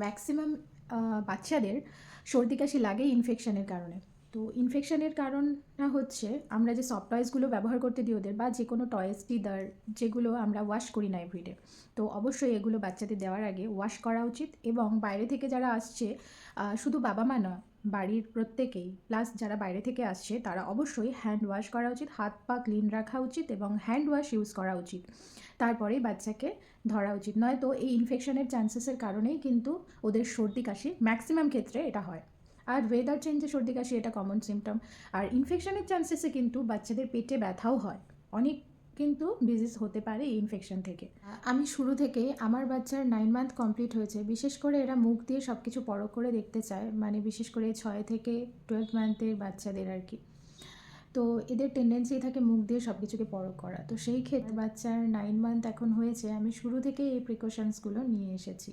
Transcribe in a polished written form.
Maximum বাচ্চাদের সর্দি কাশি লাগে ইনফেকশনের কারণে। তো ইনফেকশনের কারণটা হচ্ছে আমরা যে সফট টয়েসগুলো ব্যবহার করতে দিই ওদের, বা যে কোনো টয়েস টিদার যেগুলো আমরা ওয়াশ করি না এভরিডে, তো অবশ্যই এগুলো বাচ্চাদের দেওয়ার আগে ওয়াশ করা উচিত। এবং বাইরে থেকে যারা আসছে, শুধু বাবা মা নয়, বাড়ির প্রত্যেকেই, প্লাস যারা বাইরে থেকে আসছে তারা অবশ্যই হ্যান্ড ওয়াশ করা উচিত, হাত পা ক্লিন রাখা উচিত এবং হ্যান্ড ওয়াশ ইউজ করা উচিত। তারপরেই বাচ্চাকে ধরা উচিত, নয়তো এই ইনফেকশনের চান্সেসের কারণেই কিন্তু ওদের সর্দি কাশি ম্যাক্সিমাম ক্ষেত্রে এটা হয়। আর ওয়েদার চেঞ্জে সর্দি কাশি এটা কমন সিমটম। আর ইনফেকশনের চান্সেসে কিন্তু বাচ্চাদের পেটে ব্যথাও হয়, অনেক কিন্তু ডিজিজ হতে পারে এই ইনফেকশন থেকে। আমি শুরু থেকে, আমার বাচ্চার 9 মান্থ কমপ্লিট হয়েছে, বিশেষ করে এরা মুখ দিয়ে সব কিছু পরখ করে দেখতে চায়, মানে বিশেষ করে 6 থেকে 12 মান্থের বাচ্চাদের আর কি। তো এদের টেন্ডেন্সি থাকে মুখ দিয়ে সব কিছুকে পরখ করা। তো সেই ক্ষেত্রে বাচ্চার 9 মান্থ এখন হয়েছে, আমি শুরু থেকে এই প্রিকশনসগুলো নিয়ে এসেছি।